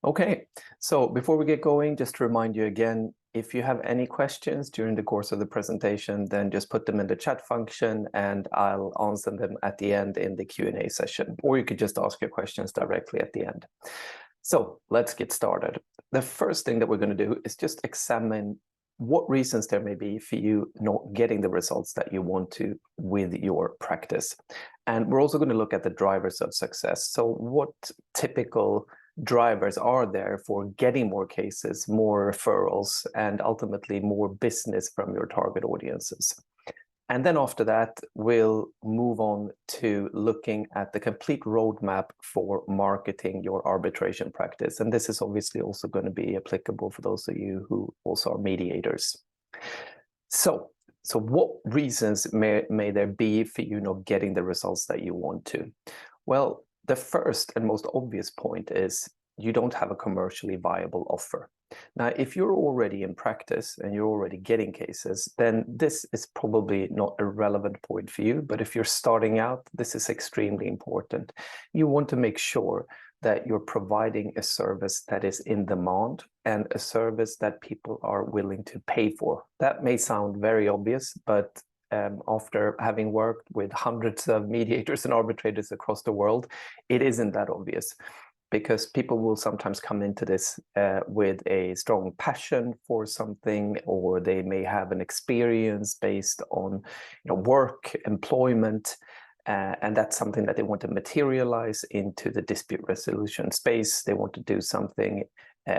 Okay, so before we get going, just to remind you again, if you have any questions during the course of the presentation, then just put them in the chat function and I'll answer them at the end in the Q&A session, or you could just ask your questions directly at the end. So let's get started. The first thing that we're going to do is just examine what reasons there may be for you not getting the results that you want to with your practice. And we're also going to look at the drivers of success. So what typical drivers are there for getting more cases, more referrals, and ultimately more business from your target audiences? And then after that, we'll move on to looking at the complete roadmap for marketing your arbitration practice. And this is obviously also going to be applicable for those of you who also are mediators. So what reasons may there be for you not getting the results that you want to? Well, the first and most obvious point is you don't have a commercially viable offer. Now, if you're already in practice and you're already getting cases, then this is probably not a relevant point for you. But if you're starting out, this is extremely important. You want to make sure that you're providing a service that is in demand and a service that people are willing to pay for. That may sound very obvious, but after having worked with hundreds of mediators and arbitrators across the world, it isn't that obvious. Because people will sometimes come into this with a strong passion for something, or they may have an experience based on work, employment, and that's something that they want to materialize into the dispute resolution space. They want to do something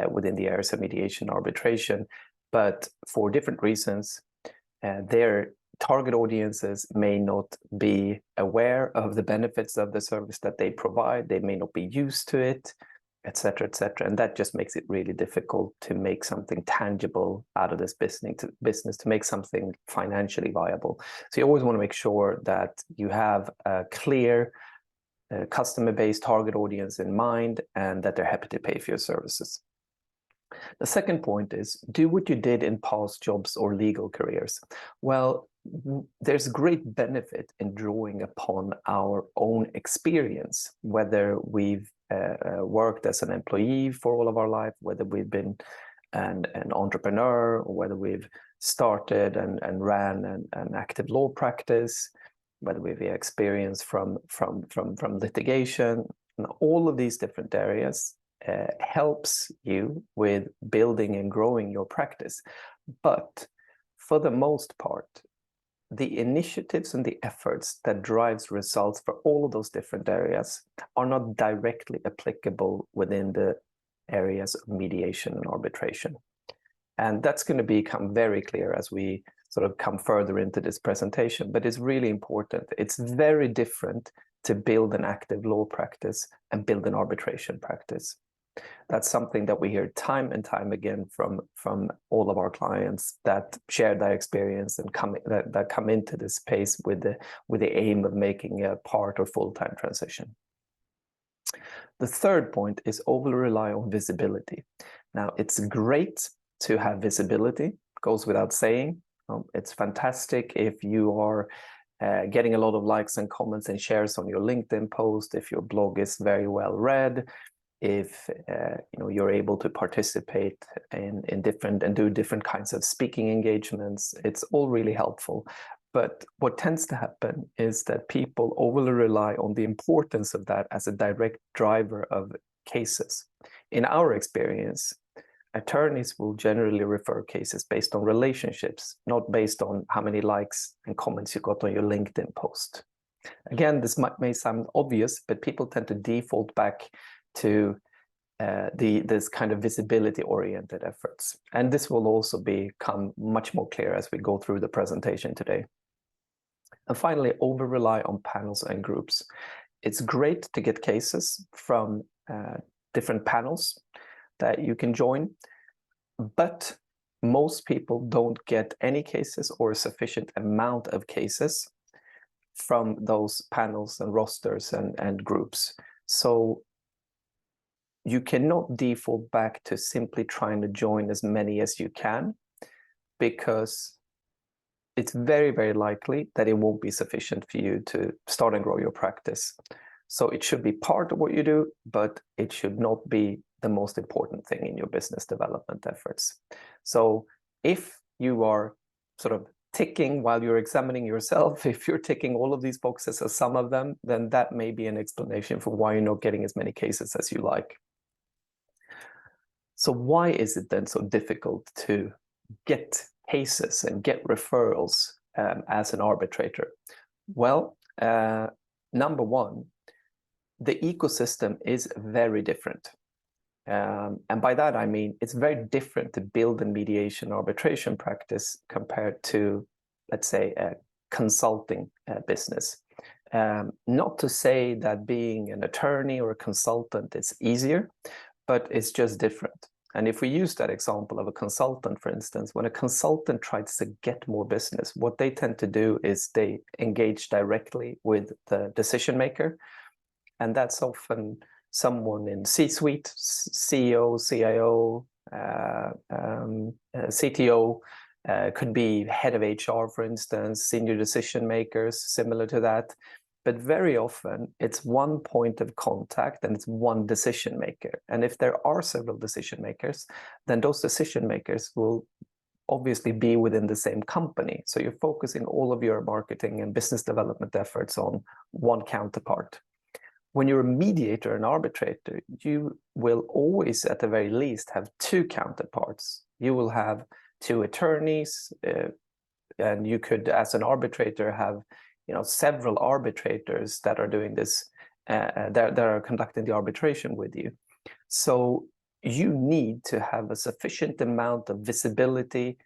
within the areas of mediation arbitration, but for different reasons, their target audiences may not be aware of the benefits of the service that they provide. They may not be used to it, etc., etc. And that just makes it really difficult to make something tangible out of this business, to make something financially viable. So you always want to make sure that you have a clear customer-based target audience in mind and that they're happy to pay for your services. The second point is, do what you did in past jobs or legal careers. Well, there's great benefit in drawing upon our own experience, whether we've worked as an employee for all of our life, whether we've been an entrepreneur, or whether we've started and ran an active law practice, whether we've experience from litigation, and all of these different areas helps you with building and growing your practice. But for the most part, the initiatives and the efforts that drives results for all of those different areas are not directly applicable within the areas of mediation and arbitration. And that's going to become very clear as we sort of come further into this presentation, but it's really important. It's very different to build an active law practice and build an arbitration practice. That's something that we hear time and time again from all of our clients that share their experience and that come into this space with the aim of making a part or full-time transition. The third point is overly rely on visibility. Now, it's great to have visibility, goes without saying. It's fantastic if you are getting a lot of likes and comments and shares on your LinkedIn post, if your blog is very well read, if you're able to participate in different and do different kinds of speaking engagements. It's all really helpful. But what tends to happen is that people overly rely on the importance of that as a direct driver of cases. In our experience, attorneys will generally refer cases based on relationships, not based on how many likes and comments you got on your LinkedIn post. Again, this may sound obvious, but people tend to default back to this kind of visibility-oriented efforts. And this will also become much more clear as we go through the presentation today. And finally, over-rely on panels and groups. It's great to get cases from different panels that you can join, but most people don't get any cases or a sufficient amount of cases from those panels and rosters and groups. So you cannot default back to simply trying to join as many as you can, because it's very, very likely that it won't be sufficient for you to start and grow your practice. So it should be part of what you do, but it should not be the most important thing in your business development efforts. So if you are sort of ticking while you're examining yourself, if you're ticking all of these boxes as some of them, then that may be an explanation for why you're not getting as many cases as you like. So why is it then so difficult to get cases and get referrals as an arbitrator? Well, number one, the ecosystem is very different. And by that, I mean, it's very different to build a mediation arbitration practice compared to, let's say, a consulting business. Not to say that being an attorney or a consultant is easier, but it's just different. And if we use that example of a consultant, for instance, when a consultant tries to get more business, what they tend to do is they engage directly with the decision maker. And that's often someone in C-suite, CEO, CIO, CTO, could be head of HR, for instance, senior decision makers, similar to that. But very often it's one point of contact and it's one decision maker. And if there are several decision makers, then those decision makers will obviously be within the same company. So you're focusing all of your marketing and business development efforts on one counterpart. When you're a mediator and arbitrator, you will always, at the very least, have two counterparts. You will have two attorneys, and you could, as an arbitrator, have several arbitrators that are doing this, that are conducting the arbitration with you. So you need to have a sufficient amount of visibility,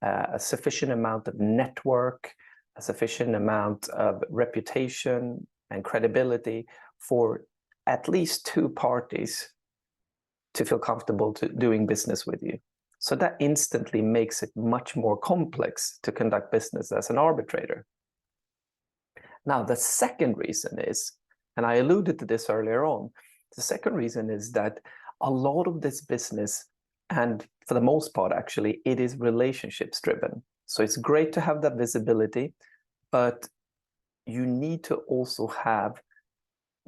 a sufficient amount of network, a sufficient amount of reputation and credibility for at least two parties to feel comfortable doing business with you. So that instantly makes it much more complex to conduct business as an arbitrator. Now, the second reason is, and I alluded to this earlier on, the second reason is that a lot of this business, and for the most part, actually, it is relationships driven. So it's great to have that visibility, but you need to also have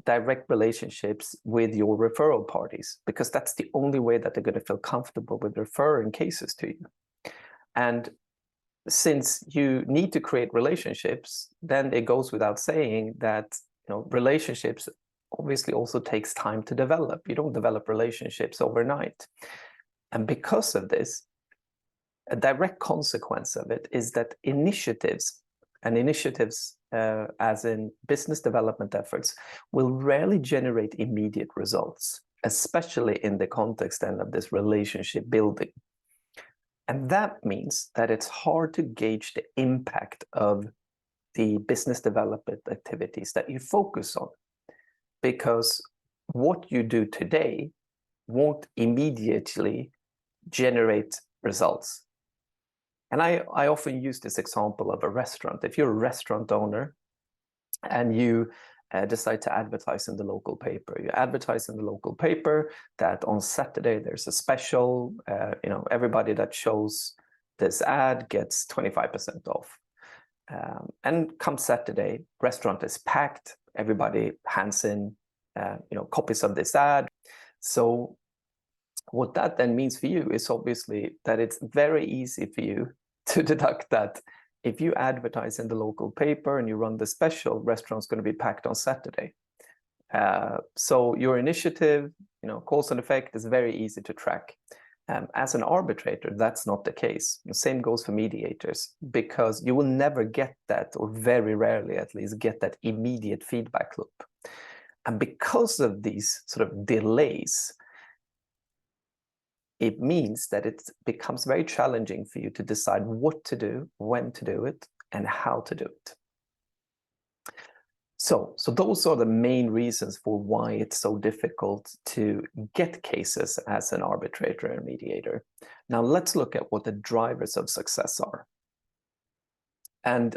direct relationships with your referral parties, because that's the only way that they're going to feel comfortable with referring cases to you. And since you need to create relationships, then it goes without saying that relationships obviously also takes time to develop. You don't develop relationships overnight. And because of this, a direct consequence of it is that initiatives, as in business development efforts, will rarely generate immediate results, especially in the context then of this relationship building. And that means that it's hard to gauge the impact of the business development activities that you focus on, because what you do today won't immediately generate results. And I often use this example of a restaurant. If you're a restaurant owner and you decide to advertise in the local paper, you advertise in the local paper that on Saturday there's a special, everybody that shows this ad gets 25% off. And come Saturday, restaurant is packed, everybody hands in copies of this ad. So what that then means for you is obviously that it's very easy for you to deduct that if you advertise in the local paper and you run the special, restaurant's going to be packed on Saturday. So your initiative, cause and effect is very easy to track. As an arbitrator, that's not the case. The same goes for mediators, because you will never get that, or very rarely at least, get that immediate feedback loop. And because of these sort of delays, it means that it becomes very challenging for you to decide what to do, when to do it, and how to do it. So those are the main reasons for why it's so difficult to get cases as an arbitrator and mediator. Now let's look at what the drivers of success are. And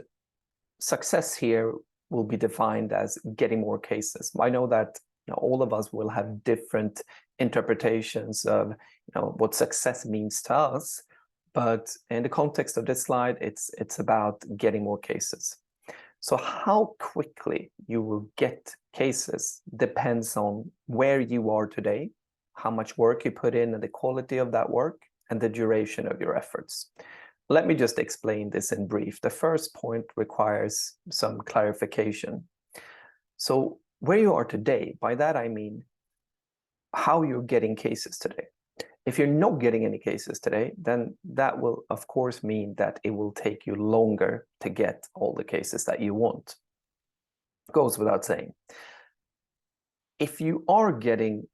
success here will be defined as getting more cases. I know that all of us will have different interpretations of what success means to us, but in the context of this slide, it's about getting more cases. So how quickly you will get cases depends on where you are today how much work you put in and the quality of that work, and the duration of your efforts. Let me just explain this in brief. The first point requires some clarification. So where you are today, by that I mean how you're getting cases today. If you're not getting any cases today, then that will of course mean that it will take you longer to get all the cases that you want. It goes without saying. If you are getting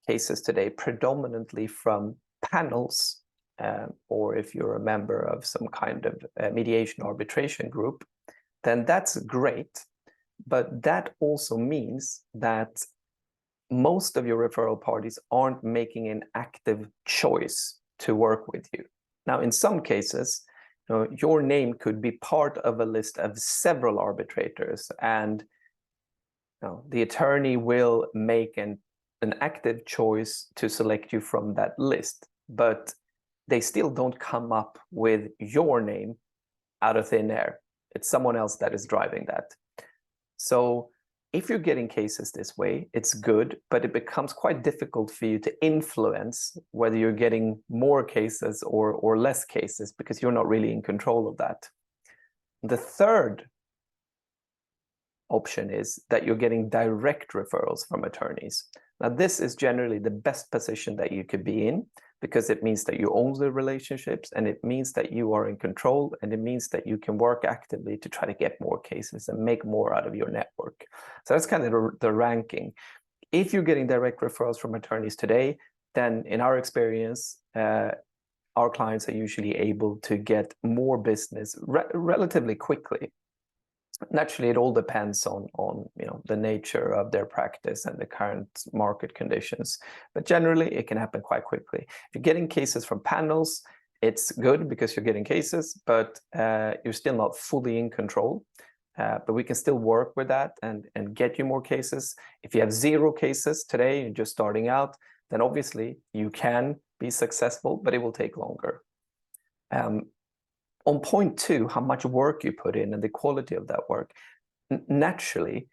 cases today predominantly from panels, or if you're a member of some kind of mediation arbitration group, then that's great. But that also means that most of your referral parties aren't making an active choice to work with you. Now, in some cases, your name could be part of a list of several arbitrators, and the attorney will make an active choice to select you from that list, but they still don't come up with your name out of thin air. It's someone else that is driving that. So if you're getting cases this way, it's good, but it becomes quite difficult for you to influence whether you're getting more cases or less cases, because you're not really in control of that. The third option is that you're getting direct referrals from attorneys. Now, this is generally the best position that you could be in, because it means that you own the relationships, and it means that you are in control, and it means that you can work actively to try to get more cases and make more out of your network. So that's kind of the ranking. If you're getting direct referrals from attorneys today, then in our experience, our clients are usually able to get more business relatively quickly. Naturally, it all depends on the nature of their practice and the current market conditions. But generally, it can happen quite quickly. If you're getting cases from panels, it's good because you're getting cases, but you're still not fully in control. But we can still work with that and get you more cases. If you have 0 cases today, you're just starting out, then obviously you can be successful, but it will take longer. On point 2, how much work you put in and the quality of that work, naturally,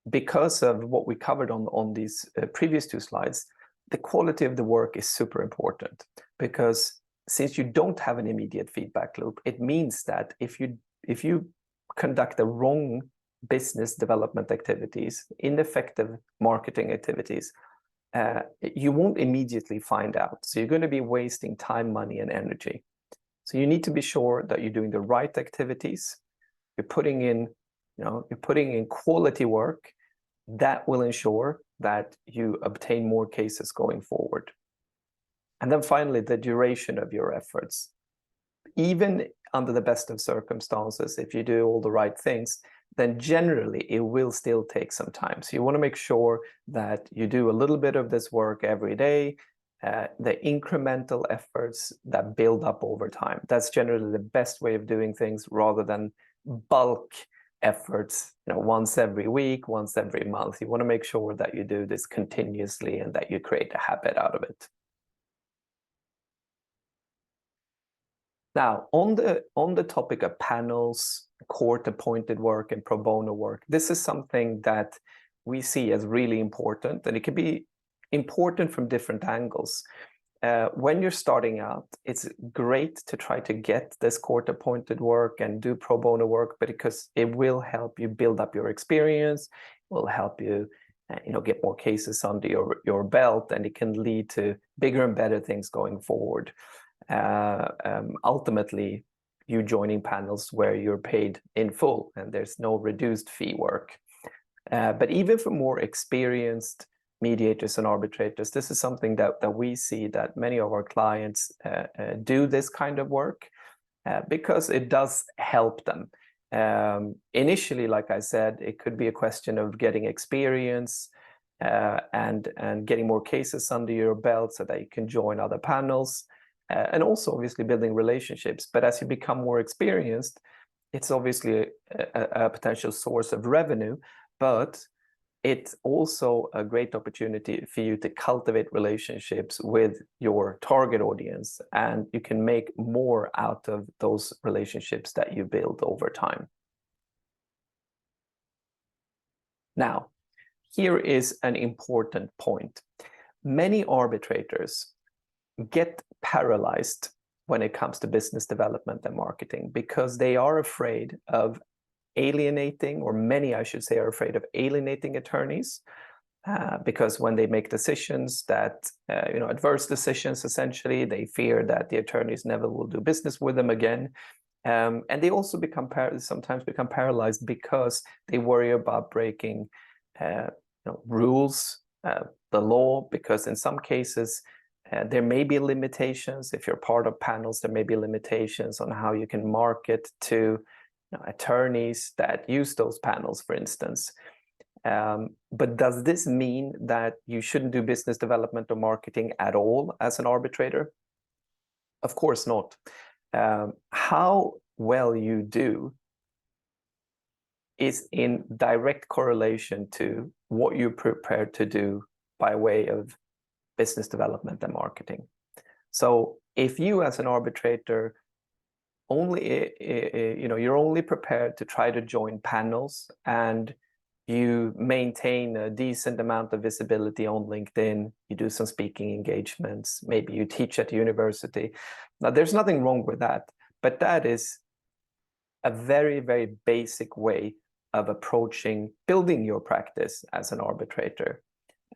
because of what we covered on these previous 2 slides, the quality of the work is super important, because since you don't have an immediate feedback loop, it means that if you conduct the wrong business development activities, ineffective marketing activities, you won't immediately find out. So you're going to be wasting time, money, and energy. So you need to be sure that you're doing the right activities. You're putting in quality work that will ensure that you obtain more cases going forward. And then finally, the duration of your efforts. Even under the best of circumstances, if you do all the right things, then generally it will still take some time. So you want to make sure that you do a little bit of this work every day, the incremental efforts that build up over time. That's generally the best way of doing things, rather than bulk efforts, once every week, once every month. You want to make sure that you do this continuously and that you create a habit out of it. Now, on the topic of panels, court-appointed work, and pro bono work, this is something that we see as really important, and it can be important from different angles. When you're starting out, it's great to try to get this court-appointed work and do pro bono work, because it will help you build up your experience, it will help you get more cases under your belt, and it can lead to bigger and better things going forward. Ultimately, you joining panels where you're paid in full and there's no reduced fee work. But even for more experienced mediators and arbitrators, this is something that we see that many of our clients do this kind of work because it does help them. Initially, like I said, it could be a question of getting experience and getting more cases under your belt so that you can join other panels, and also obviously building relationships. But as you become more experienced, it's obviously a potential source of revenue, but it's also a great opportunity for you to cultivate relationships with your target audience, and you can make more out of those relationships that you build over time. Now, here is an important point. many arbitrators get paralyzed when it comes to business development and marketing because they are afraid of alienating, or many, I should say, are afraid of alienating attorneys. Because when they make decisions that, adverse decisions, essentially, they fear that the attorneys never will do business with them again. And they also sometimes become paralyzed because they worry about breaking rules, the law, because in some cases, there may be limitations. If you're part of panels, there may be limitations on how you can market to attorneys that use those panels, for instance. But does this mean that you shouldn't do business development or marketing at all as an arbitrator? Of course not. How well you do is in direct correlation to what you're prepared to do by way of business development and marketing. So if you as an arbitrator you're only prepared to try to join panels and you maintain a decent amount of visibility on LinkedIn, you do some speaking engagements, maybe you teach at university. Now, there's nothing wrong with that, but that is a very, very basic way of approaching building your practice as an arbitrator.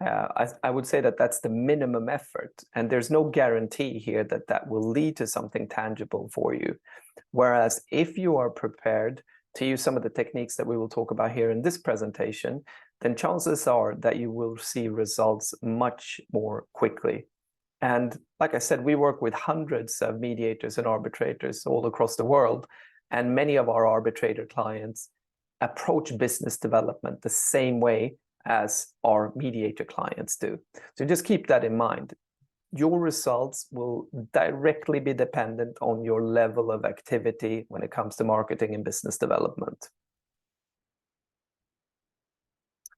I would say that that's the minimum effort, and there's no guarantee here that that will lead to something tangible for you. Whereas if you are prepared to use some of the techniques that we will talk about here in this presentation, then chances are that you will see results much more quickly. And like I said, we work with hundreds of mediators and arbitrators all across the world, and many of our arbitrator clients approach business development the same way as our mediator clients do. So just keep that in mind. Your results will directly be dependent on your level of activity when it comes to marketing and business development.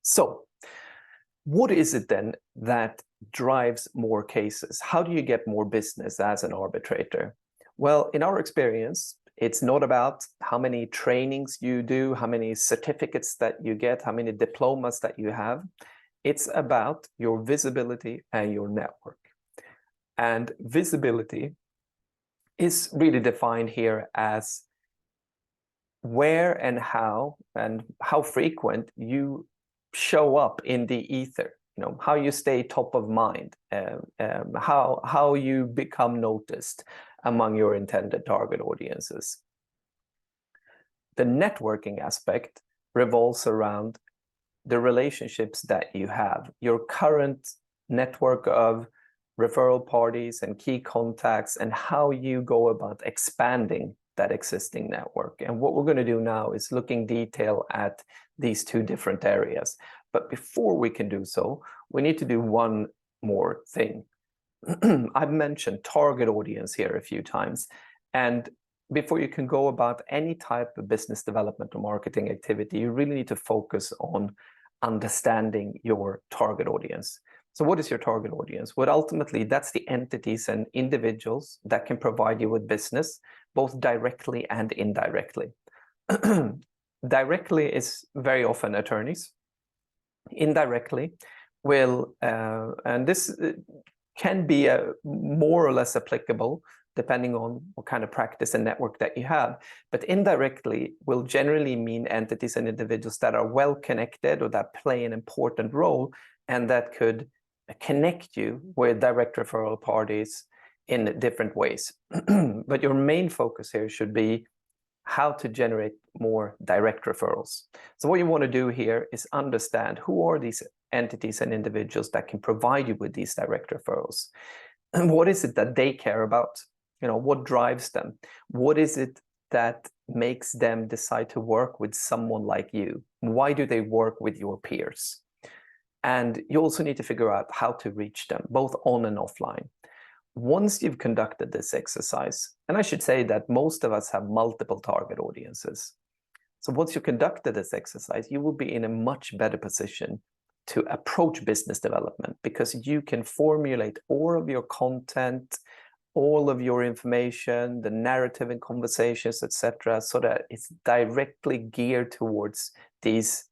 So what is it then that drives more cases? How do you get more business as an arbitrator? Well, in our experience, it's not about how many trainings you do, how many certificates that you get, how many diplomas that you have. It's about your visibility and your network. And visibility is really defined here as where and how frequent you show up in the ether, how you stay top of mind, how you become noticed among your intended target audiences. The networking aspect revolves around the relationships that you have, your current network of referral parties and key contacts, and how you go about expanding that existing network. And what we're going to do now is look in detail at these two different areas. But before we can do so, we need to do one more thing. I've mentioned target audience here a few times, and before you can go about any type of business development or marketing activity, you really need to focus on understanding your target audience. So what is your target audience? Well, ultimately, that's the entities and individuals that can provide you with business, both directly and indirectly. Directly is very often attorneys. Indirectly and this can be more or less applicable depending on what kind of practice and network that you have. But indirectly will generally mean entities and individuals that are well connected or that play an important role and that could connect you with direct referral parties in different ways. But your main focus here should be how to generate more direct referrals. So what you want to do here is understand who are these entities and individuals that can provide you with these direct referrals. And what is it that they care about? What drives them? What is it that makes them decide to work with someone like you? Why do they work with your peers? And you also need to figure out how to reach them, both on and offline. Once you've conducted this exercise, and I should say that most of us have multiple target audiences. So once you conducted this exercise, you will be in a much better position to approach business development because you can formulate all of your content, all of your information, the narrative and conversations, etc., so that it's directly geared towards these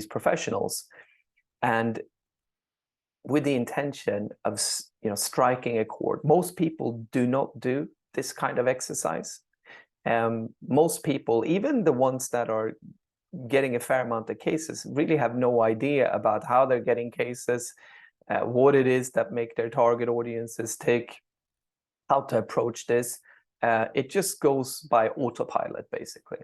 professionals. And with the intention of striking a chord. Most people do not do this kind of exercise. Most people, even the ones that are getting a fair amount of cases, really have no idea about how they're getting cases, what it is that make their target audiences tick, how to approach this. It just goes by autopilot, basically.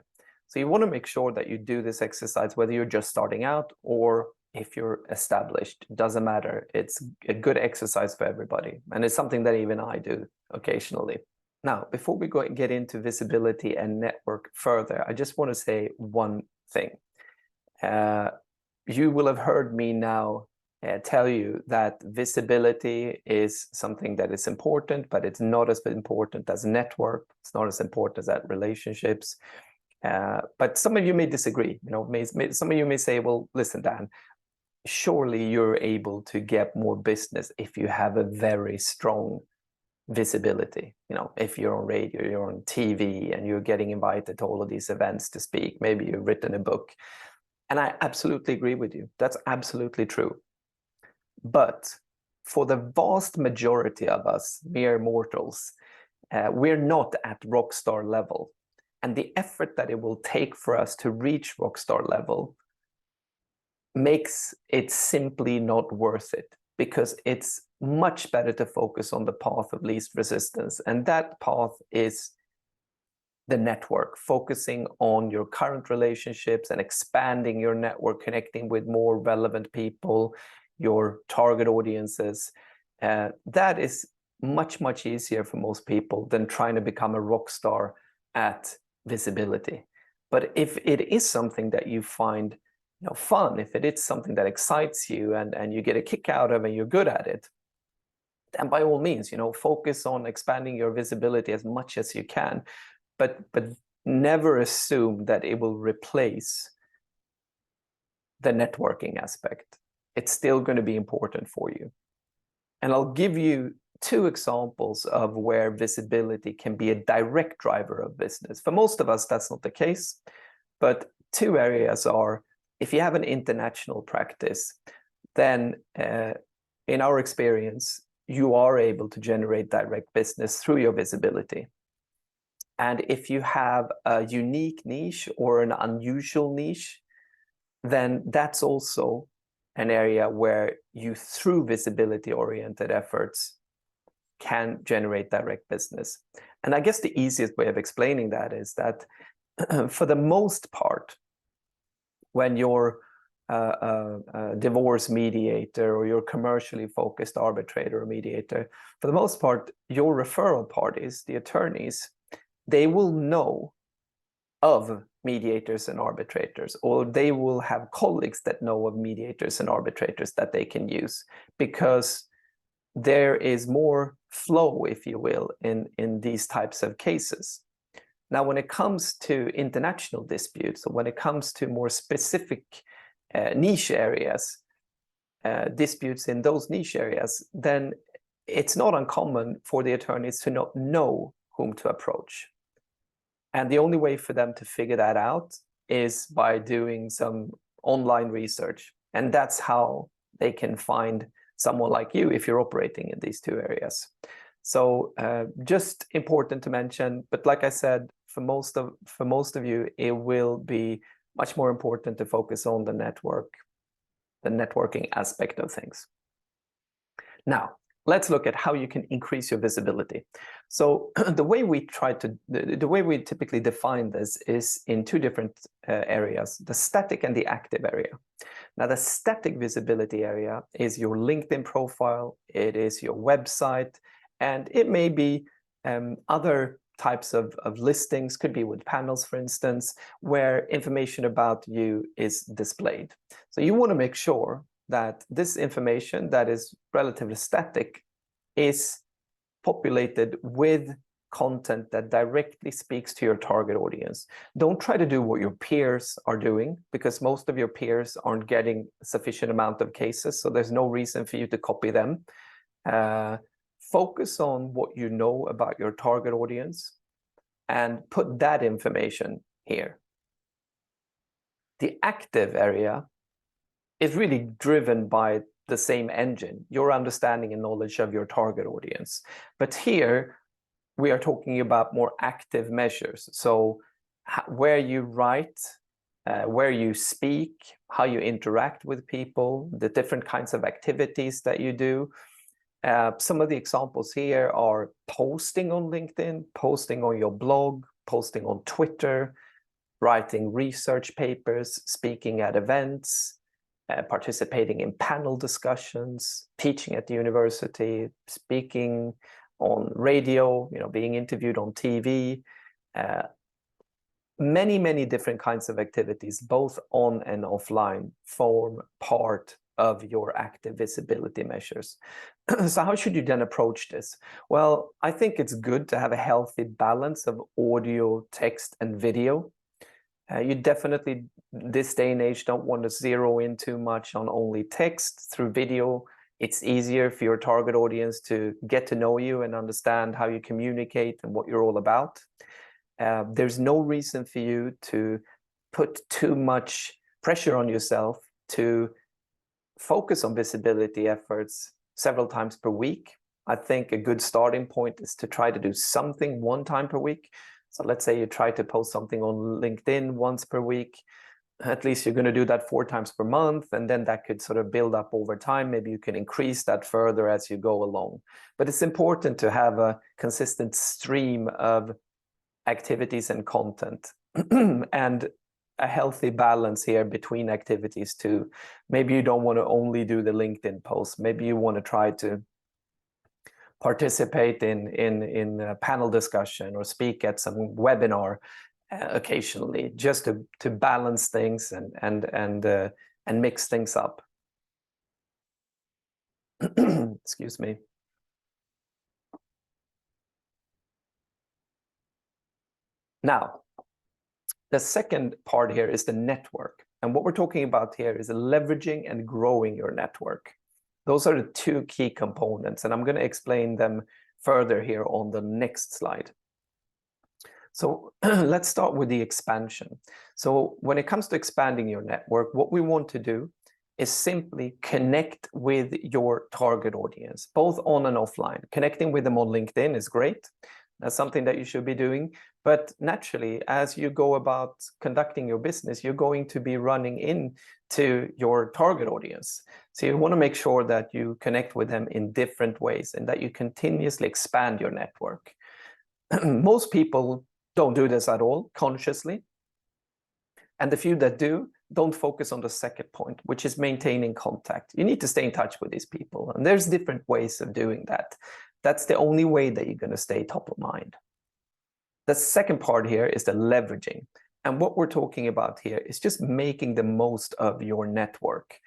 So you want to make sure that you do this exercise, whether you're just starting out or if you're established. It doesn't matter. It's a good exercise for everybody. And it's something that even I do occasionally. Now, before we get into visibility and network further, I just want to say one thing. You will have heard me now tell you that visibility is something that is important, but it's not as important as network. It's not as important as relationships. But some of you may disagree. Some of you may say, well, listen, Dan, surely you're able to get more business if you have a very strong visibility. If you're on radio, you're on TV, and you're getting invited to all of these events to speak. Maybe you've written a book. And I absolutely agree with you. That's absolutely true. But for the vast majority of us, mere mortals, we're not at rockstar level. And the effort that it will take for us to reach rockstar level makes it simply not worth it, because it's much better to focus on the path of least resistance. And that path is the network, focusing on your current relationships and expanding your network, connecting with more relevant people, your target audiences. That is much, much easier for most people than trying to become a rock star at visibility. But if it is something that you find fun, if it is something that excites you and you get a kick out of and you're good at it, then by all means, focus on expanding your visibility as much as you can. But never assume that it will replace the networking aspect. It's still going to be important for you. And I'll give you 2 examples of where visibility can be a direct driver of business. For most of us, that's not the case. But 2 areas are, if you have an international practice, then in our experience, you are able to generate direct business through your visibility. And if you have a unique niche or an unusual niche, then that's also an area where you, through visibility-oriented efforts, can generate direct business. And I guess the easiest way of explaining that is that for the most part, when you're a divorce mediator or you're commercially focused arbitrator or mediator, for the most part, your referral parties, the attorneys, they will know of mediators and arbitrators, or they will have colleagues that know of mediators and arbitrators that they can use, because there is more flow, if you will, in these types of cases. Now, when it comes to international disputes, or when it comes to more specific niche areas, disputes in those niche areas, then it's not uncommon for the attorneys to not know whom to approach. And the only way for them to figure that out is by doing some online research. And that's how they can find someone like you if you're operating in these 2 areas. So just important to mention, but like I said, for most of you, it will be much more important to focus on the networking aspect of things. Now, let's look at how you can increase your visibility. So the way we typically define this is in 2 different areas, the static and the active area. Now, the static visibility area is your LinkedIn profile, it is your website, and it may be other types of listings, could be with panels, for instance, where information about you is displayed. So you want to make sure that this information that is relatively static is populated with content that directly speaks to your target audience. Don't try to do what your peers are doing, because most of your peers aren't getting a sufficient amount of cases, so there's no reason for you to copy them. Focus on what you know about your target audience and put that information here. The active area is really driven by the same engine, your understanding and knowledge of your target audience. But here we are talking about more active measures. So where you write, where you speak, how you interact with people, the different kinds of activities that you do. Some of the examples here are posting on LinkedIn, posting on your blog, posting on Twitter, writing research papers, speaking at events, participating in panel discussions, teaching at the university, speaking on radio, being interviewed on TV. Many different kinds of activities, both on and offline, form part of your active visibility measures. So how should you then approach this? Well, I think it's good to have a healthy balance of audio, text, and video. You definitely, this day and age, don't want to zero in too much on only text. Through video, it's easier for your target audience to get to know you and understand how you communicate and what you're all about. There's no reason for you to put too much pressure on yourself to focus on visibility efforts several times per week. I think a good starting point is to try to do something one time per week. So let's say you try to post something on LinkedIn once per week. At least you're going to do that 4 times per month, and then that could sort of build up over time. Maybe you can increase that further as you go along. But it's important to have a consistent stream of activities and content and a healthy balance here between activities too. Maybe you don't want to only do the LinkedIn post. Maybe you want to try to participate in a panel discussion or speak at some webinar occasionally, just to balance things and mix things up. Excuse me. Now, the second part here is the network. And what we're talking about here is leveraging and growing your network. Those are the 2 key components, and I'm going to explain them further here on the next slide. So let's start with the expansion. So when it comes to expanding your network, what we want to do is simply connect with your target audience, both on and offline. Connecting with them on LinkedIn is great. That's something that you should be doing. But naturally, as you go about conducting your business, you're going to be running into your target audience. So you want to make sure that you connect with them in different ways and that you continuously expand your network. Most people don't do this at all consciously. And the few that do, don't focus on the second point, which is maintaining contact. You need to stay in touch with these people. And there's different ways of doing that. That's the only way that you're going to stay top of mind. The second part here is the leveraging. And what we're talking about here is just making the most of your network.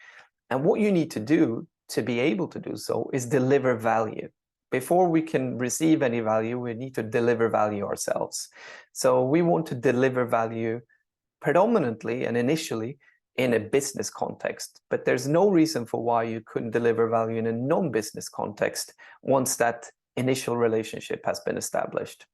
And what you need to do to be able to do so is deliver value. Before we can receive any value, we need to deliver value ourselves. So we want to deliver value predominantly and initially in a business context, but there's no reason for why you couldn't deliver value in a non-business context once that initial relationship has been established.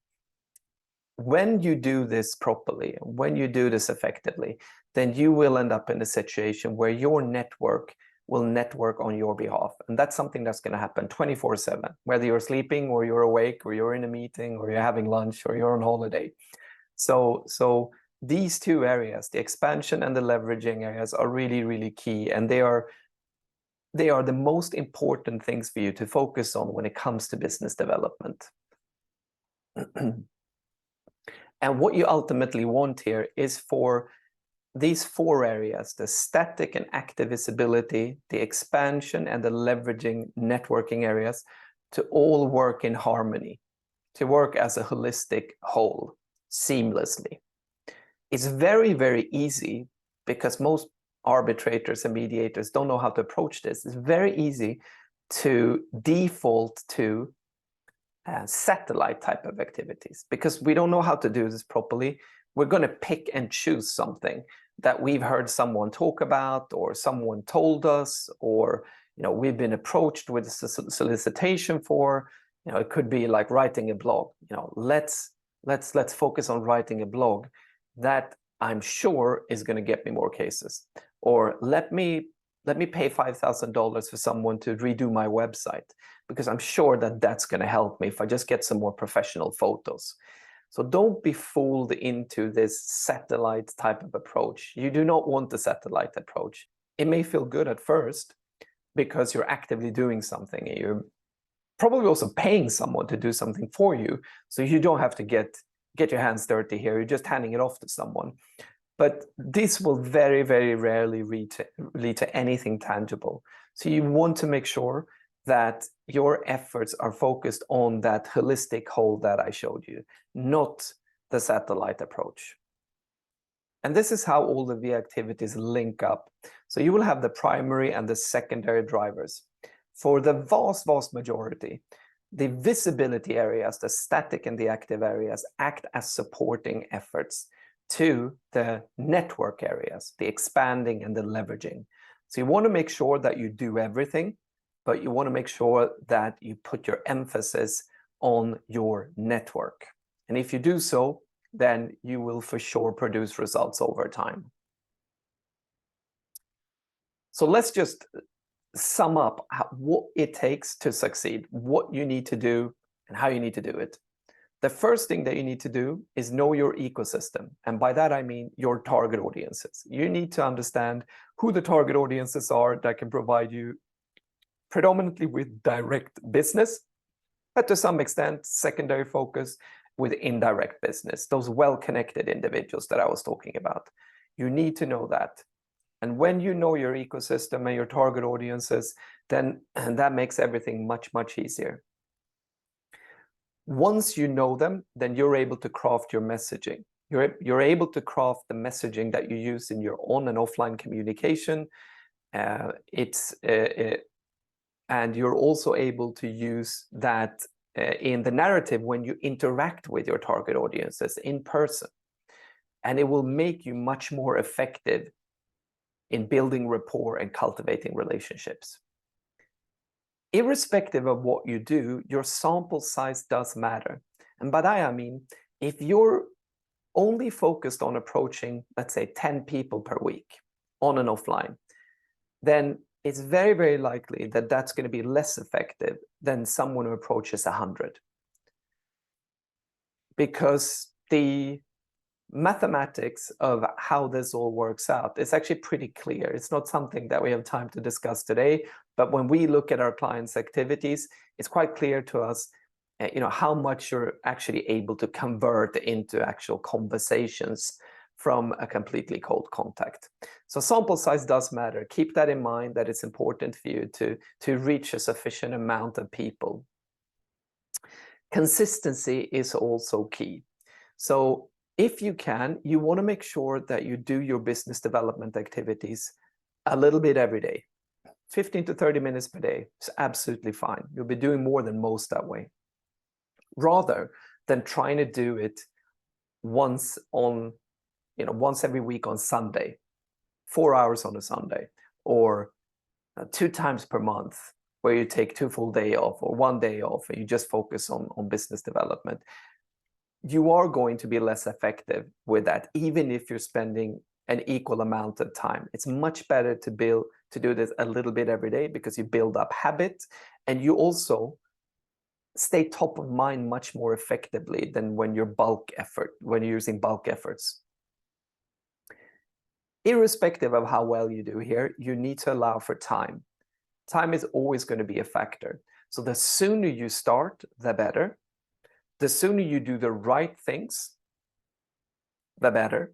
When you do this properly, when you do this effectively, then you will end up in a situation where your network will network on your behalf. And that's something that's going to happen 24/7, whether you're sleeping or you're awake or you're in a meeting or you're having lunch or you're on holiday. So these 2 areas, the expansion and the leveraging areas, are really, really key. And they are the most important things for you to focus on when it comes to business development. And what you ultimately want here is for these 4 areas, the static and active visibility, the expansion, and the leveraging networking areas, to all work in harmony, to work as a holistic whole, seamlessly. It's very, very easy, because most arbitrators and mediators don't know how to approach this. It's very easy to default to satellite type of activities, because we don't know how to do this properly. We're going to pick and choose something that we've heard someone talk about, or someone told us, or we've been approached with a solicitation for. It could be like writing a blog. Let's focus on writing a blog that I'm sure is going to get me more cases. Or let me let me pay $5,000 for someone to redo my website, because I'm sure that that's going to help me if I just get some more professional photos. So don't be fooled into this satellite type of approach. You do not want the satellite approach. It may feel good at first because you're actively doing something. You're probably also paying someone to do something for you, so you don't have to get your hands dirty here. You're just handing it off to someone. But this will very, very rarely lead to anything tangible. So you want to make sure that your efforts are focused on that holistic whole that I showed you, not the satellite approach. And this is how all of the activities link up. So you will have the primary and the secondary drivers. For the vast, vast majority, the visibility areas, the static and the active areas, act as supporting efforts to the network areas, the expanding and the leveraging. So you want to make sure that you do everything, but you want to make sure that you put your emphasis on your network. And if you do so, then you will for sure produce results over time. So let's just sum up what it takes to succeed, what you need to do, and how you need to do it. The first thing that you need to do is know your ecosystem. And by that, I mean your target audiences. You need to understand who the target audiences are that can provide you predominantly with direct business, but to some extent, secondary focus with indirect business, those well-connected individuals that I was talking about. You need to know that. And when you know your ecosystem and your target audiences, then that makes everything much, much easier. Once you know them, then you're able to craft your messaging. You're able to craft the messaging that you use in your on and offline communication. And you're also able to use that in the narrative when you interact with your target audiences in person. And it will make you much more effective in building rapport and cultivating relationships. Irrespective of what you do, your sample size does matter. And by that I mean, if you're only focused on approaching, let's say, 10 people per week on and offline, then it's very, very likely that that's going to be less effective than someone who approaches 100. Because the mathematics of how this all works out is actually pretty clear. It's not something that we have time to discuss today, but when we look at our clients' activities, it's quite clear to us how much you're actually able to convert into actual conversations from a completely cold contact. So sample size does matter. Keep that in mind, that it's important for you to reach a sufficient amount of people. Consistency is also key. So if you can, you want to make sure that you do your business development activities a little bit every day. 15 to 30 minutes per day is absolutely fine. You'll be doing more than most that way. Rather than trying to do it once every week on Sunday, 4 hours on a Sunday, or 2 times per month, where you take 2 full days off or 1 day off and you just focus on business development. You are going to be less effective with that, even if you're spending an equal amount of time. It's much better to do this a little bit every day, because you build up habit and you also stay top of mind much more effectively than when you're using bulk efforts. Irrespective of how well you do here, you need to allow for time. Time is always going to be a factor. So the sooner you start, the better. The sooner you do the right things, the better.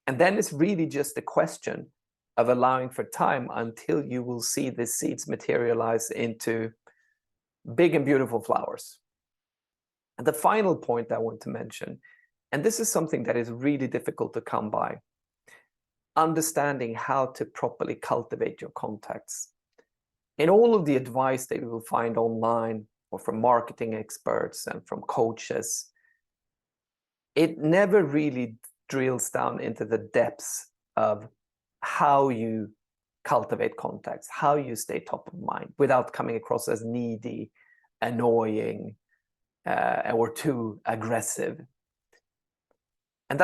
And then it's really just a question of allowing for time until you will see the seeds materialize into big and beautiful flowers. And the final point I want to mention, and this is something that is really difficult to come by, understanding how to properly cultivate your contacts. In all of the advice that you will find online or from marketing experts and from coaches, it never really drills down into the depths of how you cultivate contacts, how you stay top of mind without coming across as needy, annoying, or too aggressive. And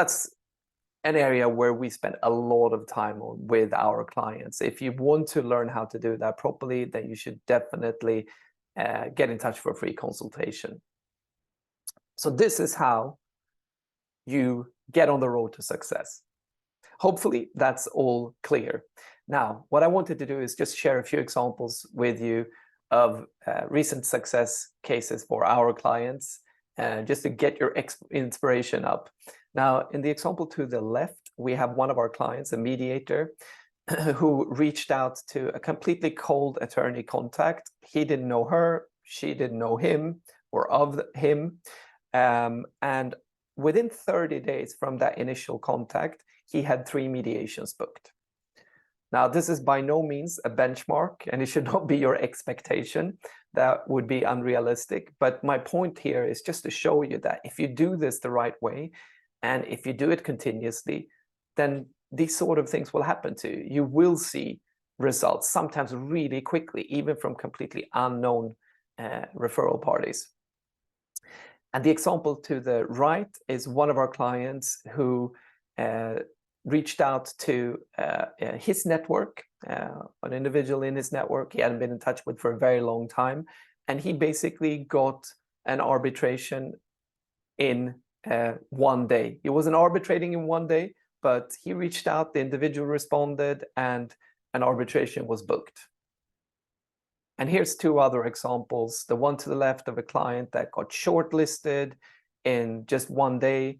an area where we spend a lot of time on with our clients. If you want to learn how to do that properly, then you should definitely get in touch for a free consultation. So this is how you get on the road to success. Hopefully that's all clear. Now, what I wanted to do is just share a few examples with you of recent success cases for our clients, just to get your inspiration up. Now, in the example to the left, we have one of our clients, a mediator, who reached out to a completely cold attorney contact. He didn't know her, she didn't know him or of him. And within 30 days from that initial contact, he had 3 mediations booked. Now, this is by no means a benchmark, and it should not be your expectation. That would be unrealistic. But my point here is just to show you that if you do this the right way, and if you do it continuously, then these sort of things will happen to you. You will see results, sometimes really quickly, even from completely unknown referral parties. And the example to the right is one of our clients who reached out to his network, an individual in his network he hadn't been in touch with for a very long time. And he basically got an arbitration in 1 day. He wasn't arbitrating in 1 day, but he reached out, the individual responded, and an arbitration was booked. And here's 2 other examples. The one to the left of a client that got shortlisted in just 1 day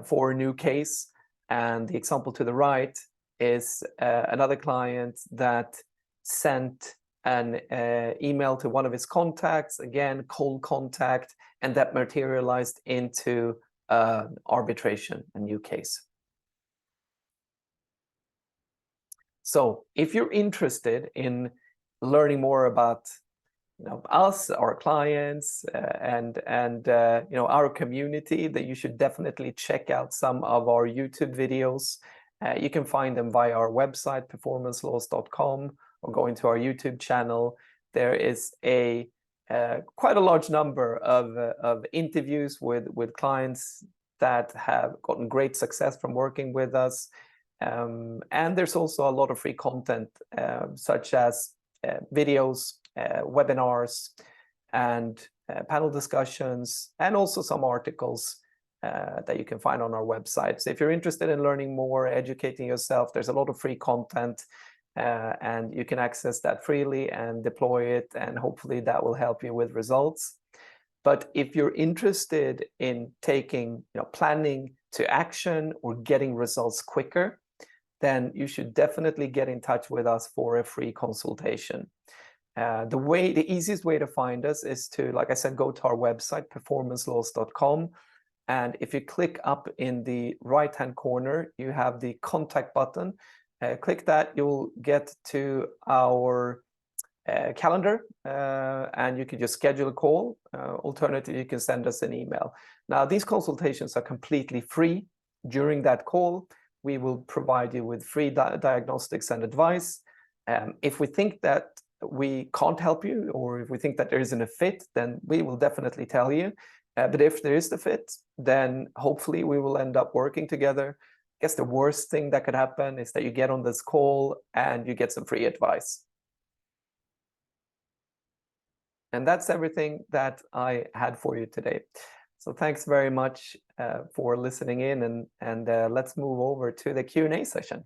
for a new case. And the example to the right is another client that sent an email to one of his contacts, again, cold contact, and that materialized into arbitration, a new case. So if you're interested in learning more about us, our clients, and our community, that you should definitely check out some of our YouTube videos. You can find them via our website, performancelaws.com, or go into our YouTube channel. There is quite a large number of interviews with clients that have gotten great success from working with us. And there's also a lot of free content, such as videos, webinars, and panel discussions, and also some articles that you can find on our website. So if you're interested in learning more, educating yourself, there's a lot of free content, and you can access that freely and deploy it, and hopefully that will help you with results. But if you're interested in taking planning to action or getting results quicker, then you should definitely get in touch with us for a free consultation. The easiest way to find us is to, like I said, go to our website, performancelaws.com. And if you click up in the right-hand corner, you have the contact button. Click that, you'll get to our calendar, and you can just schedule a call. Alternatively, you can send us an email. Now, these consultations are completely free. During that call, we will provide you with free diagnostics and advice. If we think that we can't help you, or if we think that there isn't a fit, then we will definitely tell you. But if there is the fit, then hopefully we will end up working together. I guess the worst thing that could happen is that you get on this call and you get some free advice. And that's everything that I had for you today. So thanks very much for listening in, and let's move over to the Q&A session.